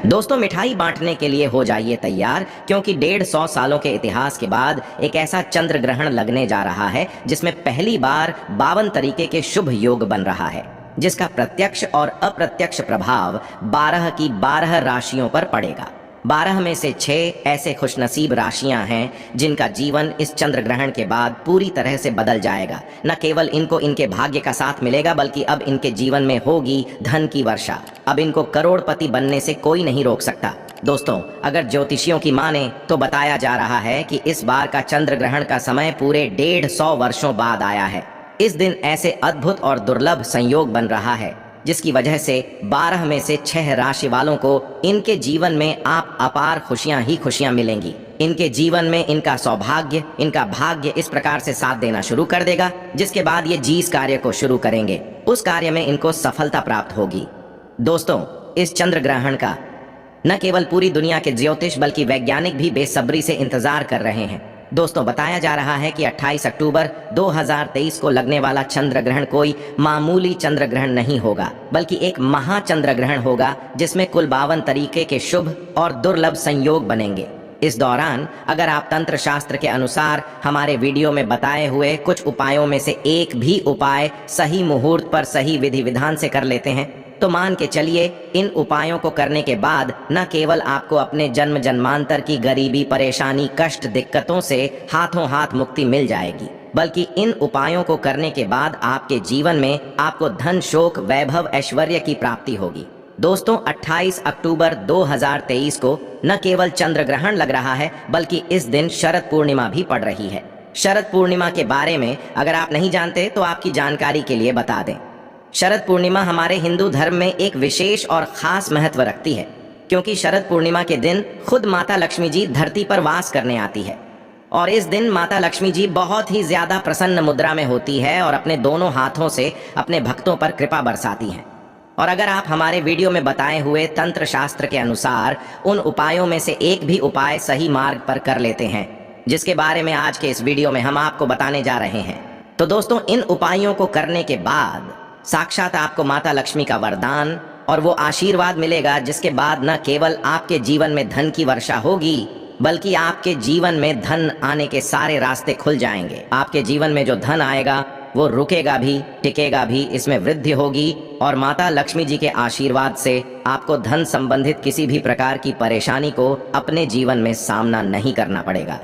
दोस्तों, मिठाई बांटने के लिए हो जाइए तैयार, क्योंकि 150 सालों के इतिहास के बाद एक ऐसा चंद्र ग्रहण लगने जा रहा है जिसमें पहली बार 52 तरीके के शुभ योग बन रहा है, जिसका प्रत्यक्ष और अप्रत्यक्ष प्रभाव 12 की 12 राशियों पर पड़ेगा। 12 में से 6 ऐसे खुशनसीब राशियां हैं जिनका जीवन इस चंद्र ग्रहण के बाद पूरी तरह से बदल जाएगा। न केवल इनको इनके भाग्य का साथ मिलेगा, बल्कि अब इनके जीवन में होगी धन की वर्षा। अब इनको करोड़पति बनने से कोई नहीं रोक सकता। दोस्तों, अगर ज्योतिषियों की माने तो बताया जा रहा है कि इस बार का चंद्र ग्रहण का समय पूरे 150 वर्षों बाद आया है। इस दिन ऐसे अद्भुत और दुर्लभ संयोग बन रहा है जिसकी वजह से 12 में से 6 राशि वालों को इनके जीवन में आप अपार खुशियां ही खुशियां मिलेंगी। इनके जीवन में इनका सौभाग्य, इनका भाग्य इस प्रकार से साथ देना शुरू कर देगा, जिसके बाद ये जिस कार्य को शुरू करेंगे उस कार्य में इनको सफलता प्राप्त होगी। दोस्तों, इस चंद्र ग्रहण का न केवल पूरी दुनिया के ज्योतिष बल्कि वैज्ञानिक भी बेसब्री से इंतजार कर रहे हैं। दोस्तों, बताया जा रहा है कि 28 अक्टूबर 2023 को लगने वाला चंद्र ग्रहण कोई मामूली चंद्र ग्रहण नहीं होगा, बल्कि एक महाचंद्र ग्रहण होगा जिसमें कुल 52 तरीके के शुभ और दुर्लभ संयोग बनेंगे। इस दौरान अगर आप तंत्र शास्त्र के अनुसार हमारे वीडियो में बताए हुए कुछ उपायों में से एक भी उपाय सही मुहूर्त पर सही विधि विधान से कर लेते हैं तो मान के चलिए इन उपायों को करने के बाद न केवल आपको अपने जन्म जन्मांतर की गरीबी, परेशानी, कष्ट, दिक्कतों से हाथों हाथ मुक्ति मिल जाएगी, बल्कि इन उपायों को करने के बाद आपके जीवन में आपको धन, शोक, वैभव, ऐश्वर्य की प्राप्ति होगी। दोस्तों, 28 अक्टूबर 2023 को न केवल चंद्र ग्रहण लग रहा है, बल्कि इस दिन शरद पूर्णिमा भी पड़ रही है। शरद पूर्णिमा के बारे में अगर आप नहीं जानते तो आपकी जानकारी के लिए बता दें। शरद पूर्णिमा हमारे हिंदू धर्म में एक विशेष और खास महत्व रखती है, क्योंकि शरद पूर्णिमा के दिन खुद माता लक्ष्मी जी धरती पर वास करने आती है और इस दिन माता लक्ष्मी जी बहुत ही ज्यादा प्रसन्न मुद्रा में होती है और अपने दोनों हाथों से अपने भक्तों पर कृपा बरसाती हैं। और अगर आप हमारे वीडियो में बताए हुए तंत्र शास्त्र के अनुसार उन उपायों में से एक भी उपाय सही मार्ग पर कर लेते हैं, जिसके बारे में आज के इस वीडियो में हम आपको बताने जा रहे हैं, तो दोस्तों इन उपायों को करने के बाद साक्षात आपको माता लक्ष्मी का वरदान और वो आशीर्वाद मिलेगा, जिसके बाद न केवल आपके जीवन में धन की वर्षा होगी, बल्कि आपके जीवन में धन आने के सारे रास्ते खुल जाएंगे। आपके जीवन में जो धन आएगा वो रुकेगा भी, टिकेगा भी, इसमें वृद्धि होगी और माता लक्ष्मी जी के आशीर्वाद से आपको धन संबंधित किसी भी प्रकार की परेशानी को अपने जीवन में सामना नहीं करना पड़ेगा।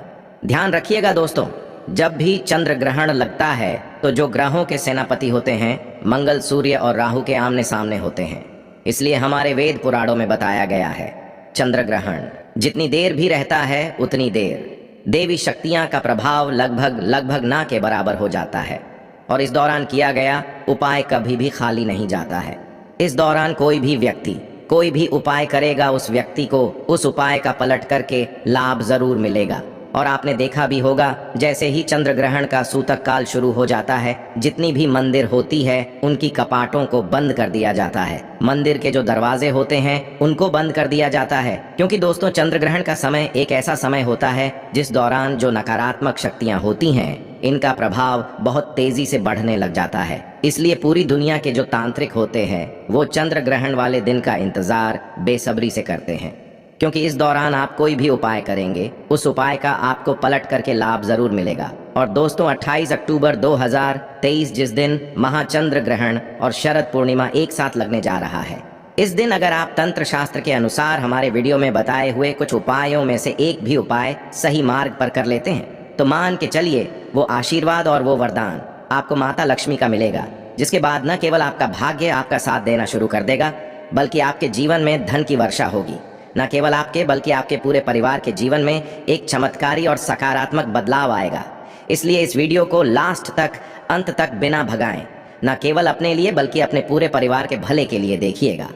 ध्यान रखिएगा दोस्तों, जब भी चंद्र ग्रहण लगता है तो जो ग्रहों के सेनापति होते हैं मंगल, सूर्य और राहु के आमने सामने होते हैं। इसलिए हमारे वेद पुराणों में बताया गया है, चंद्र ग्रहण जितनी देर भी रहता है उतनी देर देवी शक्तियां का प्रभाव लगभग ना के बराबर हो जाता है और इस दौरान किया गया उपाय कभी भी खाली नहीं जाता है। इस दौरान कोई भी व्यक्ति कोई भी उपाय करेगा, उस व्यक्ति को उस उपाय का पलट करके लाभ जरूर मिलेगा। और आपने देखा भी होगा, जैसे ही चंद्र ग्रहण का सूतक काल शुरू हो जाता है, जितनी भी मंदिर होती है उनकी कपाटों को बंद कर दिया जाता है। मंदिर के जो दरवाजे होते हैं उनको बंद कर दिया जाता है, क्योंकि दोस्तों चंद्र ग्रहण का समय एक ऐसा समय होता है जिस दौरान जो नकारात्मक शक्तियां होती हैं इनका प्रभाव बहुत तेजी से बढ़ने लग जाता है। इसलिए पूरी दुनिया के जो तांत्रिक होते हैं वो चंद्र ग्रहण वाले दिन का इंतजार बेसब्री से करते हैं, क्योंकि इस दौरान आप कोई भी उपाय करेंगे उस उपाय का आपको पलट करके लाभ जरूर मिलेगा। और दोस्तों 28 अक्टूबर 2023 जिस दिन महाचंद्र ग्रहण और शरद पूर्णिमा एक साथ लगने जा रहा है, इस दिन अगर आप तंत्र शास्त्र के अनुसार हमारे वीडियो में बताए हुए कुछ उपायों में से एक भी उपाय सही मार्ग पर कर लेते हैं तो मान के चलिए वो आशीर्वाद और वो वरदान आपको माता लक्ष्मी का मिलेगा, जिसके बाद न केवल आपका भाग्य आपका साथ देना शुरू कर देगा, बल्कि आपके जीवन में धन की वर्षा होगी। न केवल आपके बल्कि आपके पूरे परिवार के जीवन में एक चमत्कारी और सकारात्मक बदलाव आएगा। इसलिए इस वीडियो को लास्ट तक, अंत तक बिना भगाएं, न केवल अपने लिए बल्कि अपने पूरे परिवार के भले के लिए देखिएगा।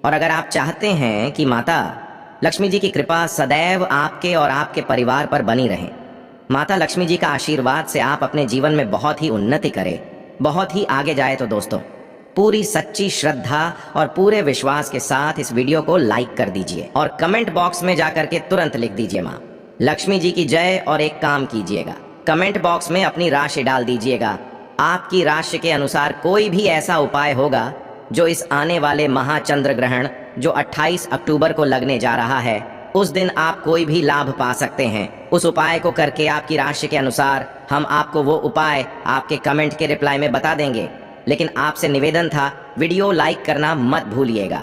और अगर आप चाहते हैं कि माता लक्ष्मी जी की कृपा सदैव आपके और आपके परिवार पर बनी रहे, माता लक्ष्मी जी का आशीर्वाद से आप अपने जीवन में बहुत ही उन्नति करें, बहुत ही आगे जाए, तो दोस्तों पूरी सच्ची श्रद्धा और पूरे विश्वास के साथ इस वीडियो को लाइक कर दीजिए और कमेंट बॉक्स में जाकर के तुरंत लिख दीजिए माँ लक्ष्मी जी की जय। और एक काम कीजिएगा, कमेंट बॉक्स में अपनी राशि डाल दीजिएगा। आपकी राशि के अनुसार कोई भी ऐसा उपाय होगा जो इस आने वाले महाचंद्र ग्रहण जो 28 अक्टूबर को लगने जा रहा है, उस दिन आप कोई भी लाभ पा सकते हैं। उस उपाय को करके आपकी राशि के अनुसार हम आपको वो उपाय आपके कमेंट के रिप्लाई में बता देंगे। लेकिन आपसे निवेदन था, वीडियो लाइक करना मत भूलिएगा।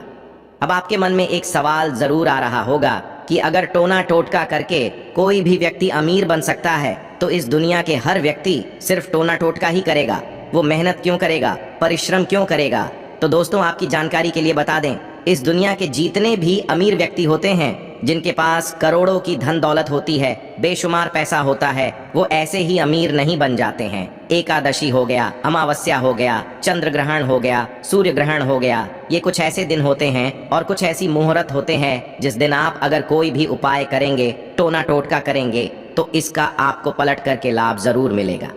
अब आपके मन में एक सवाल जरूर आ रहा होगा कि अगर टोना टोटका करके कोई भी व्यक्ति अमीर बन सकता है, तो इस दुनिया के हर व्यक्ति सिर्फ टोना टोटका ही करेगा, वो मेहनत क्यों करेगा, परिश्रम क्यों करेगा? तो दोस्तों, आपकी जानकारी के लिए बता दें, इस दुनिया के जितने भी अमीर व्यक्ति होते हैं, जिनके पास करोड़ों की धन दौलत होती है, बेशुमार पैसा होता है, वो ऐसे ही अमीर नहीं बन जाते हैं। एकादशी हो गया, अमावस्या हो गया, चंद्र ग्रहण हो गया, सूर्य ग्रहण हो गया, ये कुछ ऐसे दिन होते हैं और कुछ ऐसी मुहूर्त होते हैं जिस दिन आप अगर कोई भी उपाय करेंगे, टोना टोटका करेंगे, तो इसका आपको पलट करके लाभ जरूर मिलेगा।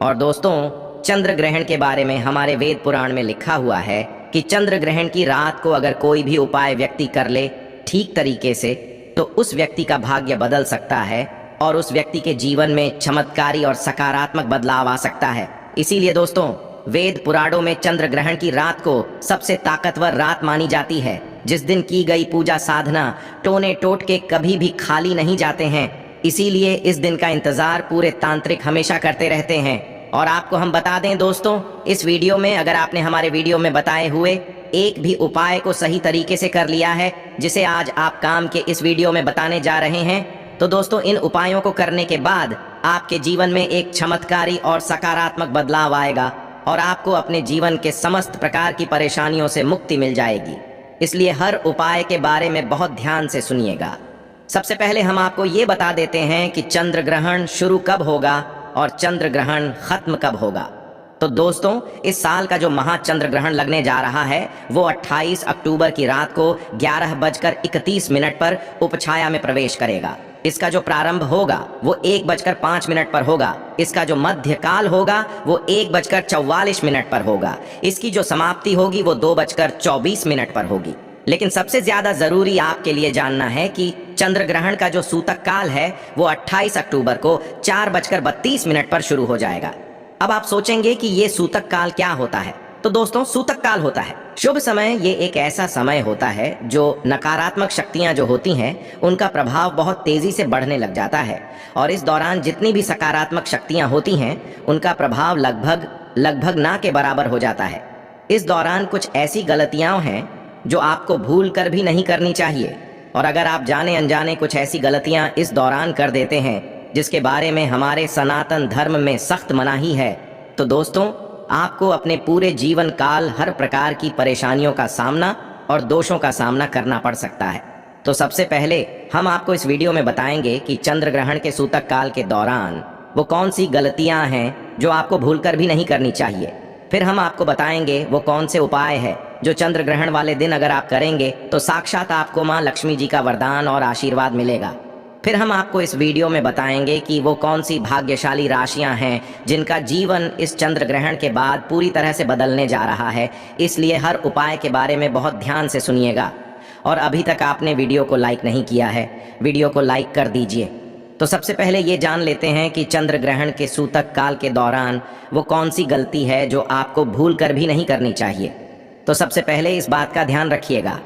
और दोस्तों, चंद्र ग्रहण के बारे में हमारे वेद पुराण में लिखा हुआ है कि चंद्र ग्रहण की रात को अगर कोई भी उपाय व्यक्ति कर ले ठीक तरीके से, तो उस व्यक्ति का भाग्य बदल सकता है और उस व्यक्ति के जीवन में चमत्कारी और सकारात्मक बदलाव आ सकता है। इसीलिए दोस्तों, वेद पुराणों में चंद्र ग्रहण की रात को सबसे ताकतवर रात मानी जाती है, जिस दिन की गई पूजा साधना, टोने टोटके कभी भी खाली नहीं जाते हैं। इसीलिए इस दिन का इंतजार पूरे तांत्रिक हमेशा करते रहते हैं। और आपको हम बता दें दोस्तों, इस वीडियो में अगर आपने हमारे वीडियो में बताए हुए एक भी उपाय को सही तरीके से कर लिया है, जिसे आज आप काम के इस वीडियो में बताने जा रहे हैं, तो दोस्तों, इन उपायों को करने के बाद आपके जीवन में एक चमत्कारी और सकारात्मक बदलाव आएगा और आपको अपने जीवन के समस्त प्रकार की परेशानियों से मुक्ति मिल जाएगी। इसलिए हर उपाय के बारे में बहुत ध्यान से सुनिएगा। सबसे पहले हम आपको ये बता देते हैं कि चंद्र ग्रहण शुरू कब होगा और चंद्र ग्रहण खत्म कब होगा। तो दोस्तों, इस साल का जो महाचंद्र ग्रहण लगने जा रहा है, वो 28 अक्टूबर की रात को 11:31 पर उपछाया में प्रवेश करेगा। इसका जो प्रारंभ होगा वो 1:05 पर होगा। इसका जो मध्य काल होगा वो 1:44 पर होगा। इसकी जो समाप्ति होगी वो 2:24 पर होगी। लेकिन सबसे ज्यादा जरूरी आपके लिए जानना है कि चंद्र ग्रहण का जो सूतक काल है वो 28 अक्टूबर को 4:32 पर शुरू हो जाएगा। अब आप सोचेंगे कि ये सूतक काल क्या होता है? तो दोस्तों, सूतक काल होता है शुभ समय। ये एक ऐसा समय होता है जो नकारात्मक शक्तियां जो होती हैं, उनका प्रभाव बहुत तेजी से बढ़ने लग जाता है और इस दौरान जितनी भी सकारात्मक शक्तियां होती हैं, उनका प्रभाव लगभग ना के बराबर हो जाता है। इस दौरान कुछ ऐसी गलतियां हैं जो आपको भूल कर भी नहीं करनी चाहिए, और अगर आप जाने अनजाने कुछ ऐसी गलतियां इस दौरान कर देते हैं जिसके बारे में हमारे सनातन धर्म में सख्त मनाही है, तो दोस्तों, आपको अपने पूरे जीवन काल हर प्रकार की परेशानियों का सामना और दोषों का सामना करना पड़ सकता है। तो सबसे पहले हम आपको इस वीडियो में बताएंगे कि चंद्र ग्रहण के सूतक काल के दौरान वो कौन सी गलतियां हैं जो आपको भूलकर भी नहीं करनी चाहिए। फिर हम आपको बताएंगे वो कौन से उपाय है जो चंद्र ग्रहण वाले दिन अगर आप करेंगे तो साक्षात आपको माँ लक्ष्मी जी का वरदान और आशीर्वाद मिलेगा। फिर हम आपको इस वीडियो में बताएंगे कि वो कौन सी भाग्यशाली राशियां हैं जिनका जीवन इस चंद्र ग्रहण के बाद पूरी तरह से बदलने जा रहा है। इसलिए हर उपाय के बारे में बहुत ध्यान से सुनिएगा। और अभी तक आपने वीडियो को लाइक नहीं किया है, वीडियो को लाइक कर दीजिए। तो सबसे पहले ये जान लेते हैं कि चंद्र ग्रहण के सूतक काल के दौरान वो कौन सी गलती है जो आपको भूल कर भी नहीं करनी चाहिए। तो सबसे पहले इस बात का ध्यान रखिएगा,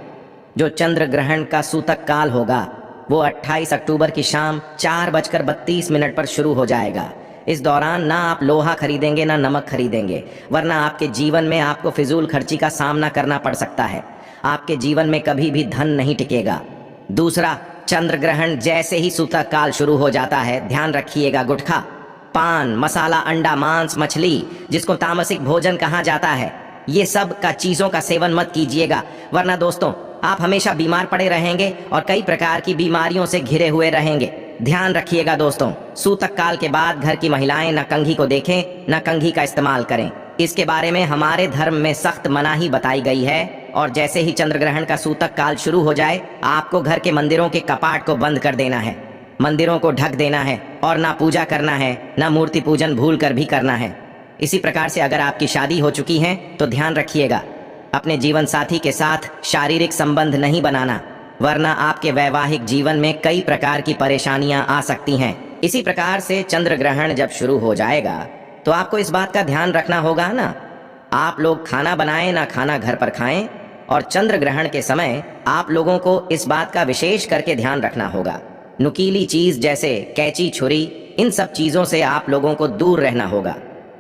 जो चंद्र ग्रहण का सूतक काल होगा वो 28 अक्टूबर की शाम 4:32 पर शुरू हो जाएगा। इस दौरान ना आप लोहा खरीदेंगे ना नमक खरीदेंगे, वरना आपके जीवन में आपको फिजूल खर्ची का सामना करना पड़ सकता है। आपके जीवन में कभी भी धन नहीं टिकेगा। दूसरा, चंद्र ग्रहण जैसे ही सूतक काल शुरू हो जाता है, ध्यान रखिएगा, गुटखा, पान, मसाला, अंडा, मांस, मछली, जिसको तामसिक भोजन कहा जाता है, ये सब का चीजों का सेवन मत कीजिएगा, वरना दोस्तों आप हमेशा बीमार पड़े रहेंगे और कई प्रकार की बीमारियों से घिरे हुए रहेंगे। ध्यान रखिएगा दोस्तों, सूतक काल के बाद घर की महिलाएं न कंघी को देखें न कंघी का इस्तेमाल करें। इसके बारे में हमारे धर्म में सख्त मनाही बताई गई है। और जैसे ही चंद्र ग्रहण का सूतक काल शुरू हो जाए, आपको घर के मंदिरों के कपाट को बंद कर देना है, मंदिरों को ढक देना है और ना पूजा करना है, ना मूर्ति पूजन भूल कर भी करना है। इसी प्रकार से अगर आपकी शादी हो चुकी है तो ध्यान रखिएगा, अपने जीवन साथी के साथ शारीरिक संबंध नहीं बनाना, वरना आपके वैवाहिक जीवन में कई प्रकार की परेशानियां आ सकती हैं। इसी प्रकार से चंद्र ग्रहण जब शुरू हो जाएगा तो आपको इस बात का ध्यान रखना होगा ना, आप लोग खाना बनाएं ना खाना घर पर खाएं, और चंद्र ग्रहण के समय आप लोगों को इस बात का विशेष करके ध्यान रखना होगा। नुकीली चीज जैसे कैंची, छुरी, इन सब चीजों से आप लोगों को दूर रहना होगा।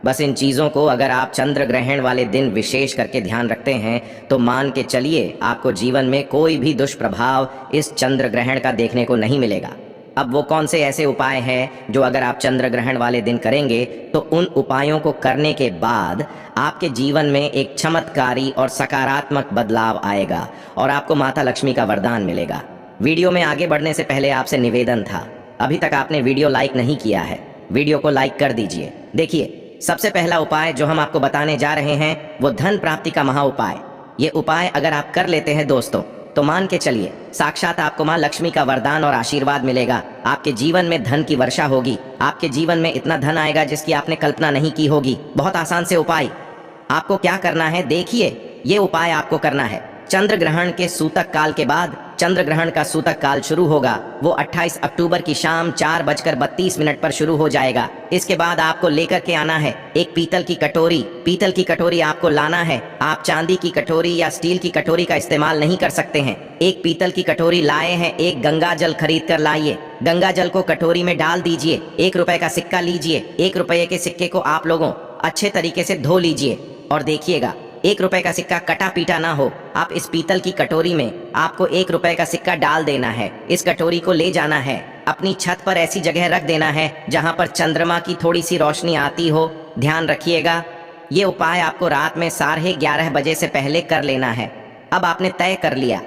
बस इन चीजों को अगर आप चंद्र ग्रहण वाले दिन विशेष करके ध्यान रखते हैं तो मान के चलिए आपको जीवन में कोई भी दुष्प्रभाव इस चंद्र ग्रहण का देखने को नहीं मिलेगा। अब वो कौन से ऐसे उपाय हैं जो अगर आप चंद्र ग्रहण वाले दिन करेंगे तो उन उपायों को करने के बाद आपके जीवन में एक चमत्कारी और सकारात्मक बदलाव आएगा और आपको माता लक्ष्मी का वरदान मिलेगा। वीडियो में आगे बढ़ने से पहले आपसे निवेदन था, अभी तक आपने वीडियो लाइक नहीं किया है, वीडियो को लाइक कर दीजिए। देखिए, सबसे पहला उपाय जो हम आपको बताने जा रहे हैं वो धन प्राप्ति का महा उपाय। ये उपाय अगर आप कर लेते हैं दोस्तों तो मान के चलिए साक्षात आपको माँ लक्ष्मी का वरदान और आशीर्वाद मिलेगा। आपके जीवन में धन की वर्षा होगी, आपके जीवन में इतना धन आएगा जिसकी आपने कल्पना नहीं की होगी। बहुत आसान से उपाय। आपको क्या करना है, देखिए ये उपाय आपको करना है। चंद्र ग्रहण के सूतक काल के बाद चंद्र ग्रहण का सूतक काल शुरू होगा, वो 28 अक्टूबर की शाम 4:32 पर शुरू हो जाएगा। इसके बाद आपको लेकर के आना है एक पीतल की कटोरी। पीतल की कटोरी आपको लाना है, आप चांदी की कटोरी या स्टील की कटोरी का इस्तेमाल नहीं कर सकते हैं। एक पीतल की कटोरी लाए हैं, एक गंगा जल खरीद कर लाइए। गंगा जल को कटोरी में डाल दीजिए, 1 रुपए का सिक्का लीजिए। 1 रुपए के सिक्के को आप लोगों अच्छे तरीके से धो लीजिए और देखिएगा 1 रुपए का सिक्का कटा पीटा ना हो। आप इस पीतल की कटोरी में आपको 1 रुपए का सिक्का डाल देना है। इस कटोरी को ले जाना है, अपनी छत पर ऐसी जगह रख देना है जहां पर चंद्रमा की थोड़ी सी रोशनी आती हो। ध्यान रखिएगा ये उपाय आपको रात में 11:30 बजे से पहले कर लेना है। अब आपने तय कर लिया,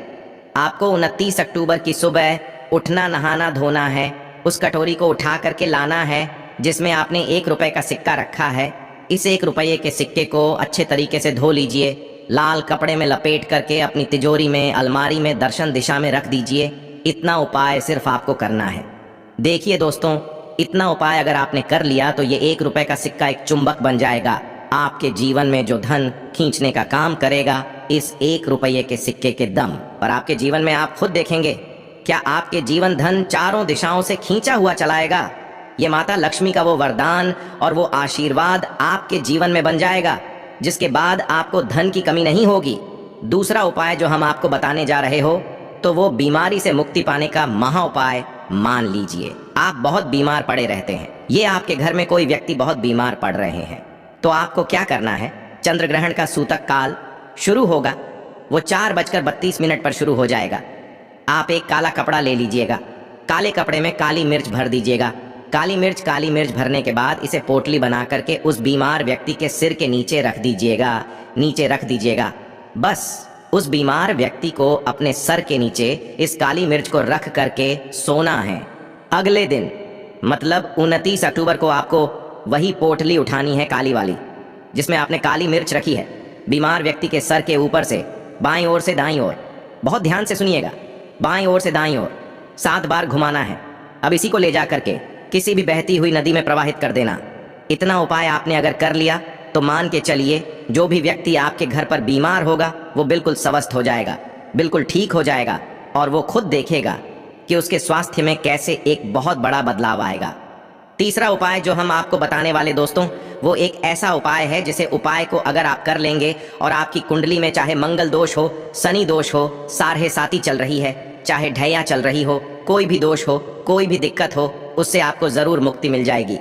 आपको 29 अक्टूबर की सुबह उठना, नहाना, धोना है। उस कटोरी को उठा करके लाना है जिसमें आपने 1 रुपए का सिक्का रखा है। इस 1 रुपये के सिक्के को अच्छे तरीके से धो लीजिए, लाल कपड़े में लपेट करके अपनी तिजोरी में, अलमारी में दर्शन दिशा में रख दीजिए। इतना उपाय सिर्फ आपको करना है। देखिए दोस्तों, इतना उपाय अगर आपने कर लिया तो ये 1 रुपए का सिक्का एक चुंबक बन जाएगा, आपके जीवन में जो धन खींचने का काम करेगा इस 1 रुपये के सिक्के के दम पर। आपके जीवन में आप खुद देखेंगे क्या आपके जीवन धन चारों दिशाओं से खींचा हुआ चलाएगा। ये माता लक्ष्मी का वो वरदान और वो आशीर्वाद आपके जीवन में बन जाएगा जिसके बाद आपको धन की कमी नहीं होगी। दूसरा उपाय जो हम आपको बताने जा रहे हो तो वो बीमारी से मुक्ति पाने का महा उपाय। मान लीजिए आप बहुत बीमार पड़े रहते हैं, ये आपके घर में कोई व्यक्ति बहुत बीमार पड़ रहे हैं, तो आपको क्या करना है, चंद्र ग्रहण का सूतक काल शुरू होगा, वो 4:32 पर शुरू हो जाएगा। आप एक काला कपड़ा ले लीजिएगा, काले कपड़े में काली मिर्च भर दीजिएगा। काली मिर्च भरने के बाद इसे पोटली बना करके उस बीमार व्यक्ति के सिर के नीचे रख दीजिएगा। बस उस बीमार व्यक्ति को अपने सर के नीचे इस काली मिर्च को रख करके सोना है। अगले दिन मतलब 29 अक्टूबर को आपको वही पोटली उठानी है, काली वाली जिसमें आपने काली मिर्च रखी है, बीमार व्यक्ति के सर के ऊपर से बाईं ओर से दाईं ओर, बहुत ध्यान से सुनिएगा, बाईं ओर से दाईं ओर 7 बार घुमाना है। अब इसी को ले जा करके किसी भी बहती हुई नदी में प्रवाहित कर देना। इतना उपाय आपने अगर कर लिया तो मान के चलिए जो भी व्यक्ति आपके घर पर बीमार होगा वो बिल्कुल स्वस्थ हो जाएगा, बिल्कुल ठीक हो जाएगा और वो खुद देखेगा कि उसके स्वास्थ्य में कैसे एक बहुत बड़ा बदलाव आएगा। तीसरा उपाय जो हम आपको बताने वाले दोस्तों वो एक ऐसा उपाय है जिसे उपाय को अगर आप कर लेंगे और आपकी कुंडली में चाहे मंगल दोष हो, शनि दोष हो, साढ़े साती चल रही है, चाहे ढैया चल रही हो, कोई भी दोष हो, कोई भी दिक्कत हो, उससे आपको जरूर मुक्ति मिल जाएगी।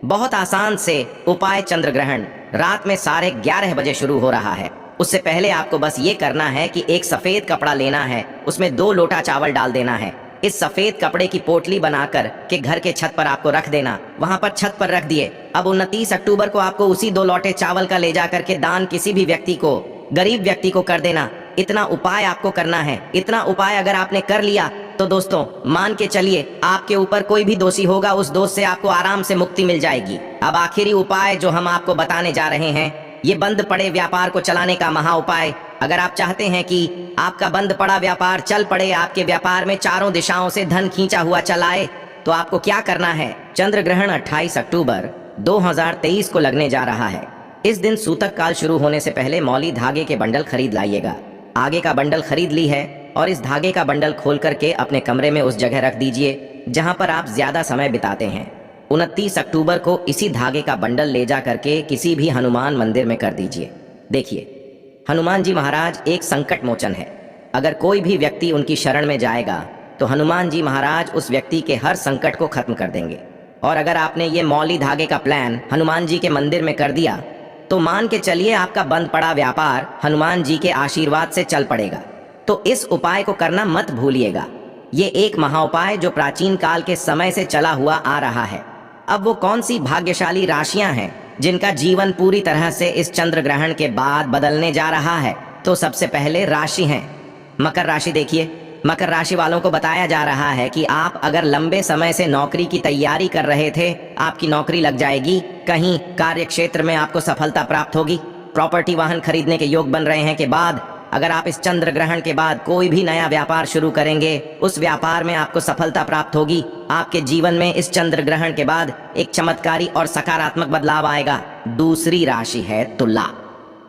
बहुत आसान से उपाय चंद्र ग्रहण रात में 11:30 बजे शुरू हो रहा है। उससे पहले आपको बस ये करना है कि एक सफेद कपड़ा लेना है, उसमें 2 लोटा चावल डाल देना है। इस सफेद कपड़े की पोटली बनाकर के घर के छत पर आपको रख देना, वहां पर छत पर रख दिए। अब 29 अक्टूबर को आपको उसी 2 लोटे चावल का ले जा करके दान किसी भी व्यक्ति को, गरीब व्यक्ति को कर देना। इतना उपाय आपको करना है। इतना उपाय अगर आपने कर लिया तो दोस्तों मान के चलिए आपके ऊपर कोई भी दोषी होगा उस दोष से आपको आराम से मुक्ति मिल जाएगी। अब आखिरी उपाय जो हम आपको बताने जा रहे हैं ये बंद पड़े व्यापार को चलाने का महा उपाय। अगर आप चाहते हैं कि आपका बंद पड़ा व्यापार चल पड़े, आपके व्यापार में चारों दिशाओं से धन खींचा हुआ चलाए, तो आपको क्या करना है, चंद्र ग्रहण 28 अक्टूबर 2023 को लगने जा रहा है। इस दिन सूतक काल शुरू होने से पहले मौली धागे के बंडल खरीद लाइएगा। आगे का बंडल खरीद ली है और इस धागे का बंडल खोल करके अपने कमरे में उस जगह रख दीजिए जहां पर आप ज्यादा समय बिताते हैं। 29 अक्टूबर को इसी धागे का बंडल ले जा करके किसी भी हनुमान मंदिर में कर दीजिए। देखिए हनुमान जी महाराज एक संकट मोचन है। अगर कोई भी व्यक्ति उनकी शरण में जाएगा तो हनुमान जी महाराज उस व्यक्ति के हर संकट को खत्म कर देंगे। और अगर आपने ये मौली धागे का प्लान हनुमान जी के मंदिर में कर दिया तो मान के चलिए आपका बंद पड़ा व्यापार हनुमान जी के आशीर्वाद से चल पड़ेगा। तो इस उपाय को करना मत भूलिएगा। ये एक महाउपाय जो प्राचीन काल के समय से चला हुआ आ रहा है। अब वो कौन सी भाग्यशाली राशियां हैं जिनका जीवन पूरी तरह से इस चंद्र ग्रहण के बाद बदलने जा रहा है? तो सबसे पहले राशि है मकर राशि। देखिए, मकर राशि वालों को बताया जा रहा है कि आप अगर लंबे समय से नौकरी की तैयारी कर रहे थे, आपकी नौकरी लग जाएगी। कहीं कार्य क्षेत्र में आपको सफलता प्राप्त होगी। प्रॉपर्टी वाहन खरीदने के योग बन रहे हैं के बाद अगर आप इस चंद्र ग्रहण के बाद कोई भी नया व्यापार शुरू करेंगे, उस व्यापार में आपको सफलता प्राप्त होगी। आपके जीवन में इस चंद्र ग्रहण के बाद एक चमत्कारी और सकारात्मक बदलाव आएगा। दूसरी राशि है तुला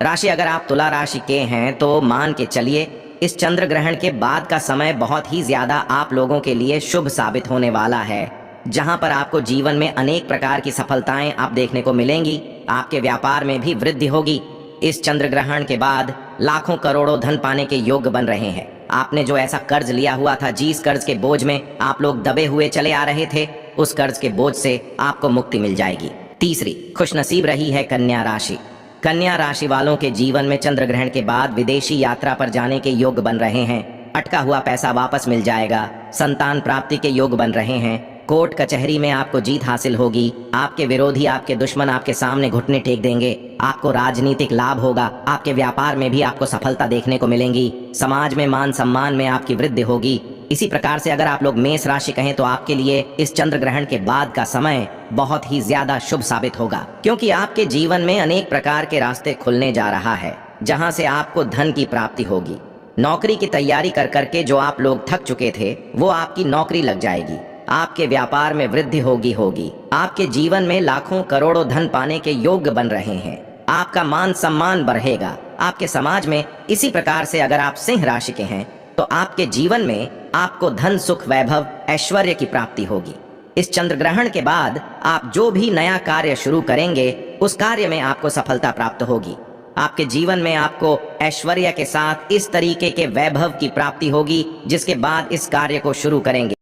राशि। अगर आप तुला राशि के हैं तो मान के चलिए इस चंद्र ग्रहण के बाद का समय बहुत ही ज्यादा आप लोगों के लिए शुभ साबित होने वाला है, जहां पर आपको जीवन में अनेक प्रकार की सफलताएं आप देखने को मिलेंगी। आपके व्यापार में भी वृद्धि होगी। इस चंद्र ग्रहण के बाद लाखों करोड़ों धन पाने के योग बन रहे हैं। आपने जो ऐसा कर्ज लिया हुआ था, जिस कर्ज के बोझ में आप लोग दबे हुए चले आ रहे थे, उस कर्ज के बोझ से आपको मुक्ति मिल जाएगी। तीसरी खुशनसीब रही है कन्या राशि। कन्या राशि वालों के जीवन में चंद्र ग्रहण के बाद विदेशी यात्रा पर जाने के योग बन रहे हैं। अटका हुआ पैसा वापस मिल जाएगा। संतान प्राप्ति के योग बन रहे हैं। कोर्ट कचहरी में आपको जीत हासिल होगी। आपके विरोधी, आपके दुश्मन आपके सामने घुटने टेक देंगे। आपको राजनीतिक लाभ होगा। आपके व्यापार में भी आपको सफलता देखने को मिलेंगी। समाज में मान सम्मान में आपकी वृद्धि होगी। इसी प्रकार से अगर आप लोग मेष राशि कहें तो आपके लिए इस चंद्र ग्रहण के बाद का समय बहुत ही ज्यादा शुभ साबित होगा, क्योंकि आपके जीवन में अनेक प्रकार के रास्ते खुलने जा रहा है, जहां से आपको धन की प्राप्ति होगी। नौकरी की तैयारी कर करके जो आप लोग थक चुके थे, वो आपकी नौकरी लग जाएगी। आपके व्यापार में वृद्धि होगी। आपके जीवन में लाखों करोड़ों धन पाने के योग बन रहे हैं। आपका मान सम्मान बढ़ेगा आपके समाज में। इसी प्रकार से अगर आप सिंह राशि के हैं तो आपके जीवन में आपको धन, सुख, वैभव, ऐश्वर्य की प्राप्ति होगी। इस चंद्र ग्रहण के बाद आप जो भी नया कार्य शुरू करेंगे, उस कार्य में आपको सफलता प्राप्त होगी। आपके जीवन में आपको ऐश्वर्य के साथ इस तरीके के वैभव की प्राप्ति होगी, जिसके बाद इस कार्य को शुरू करेंगे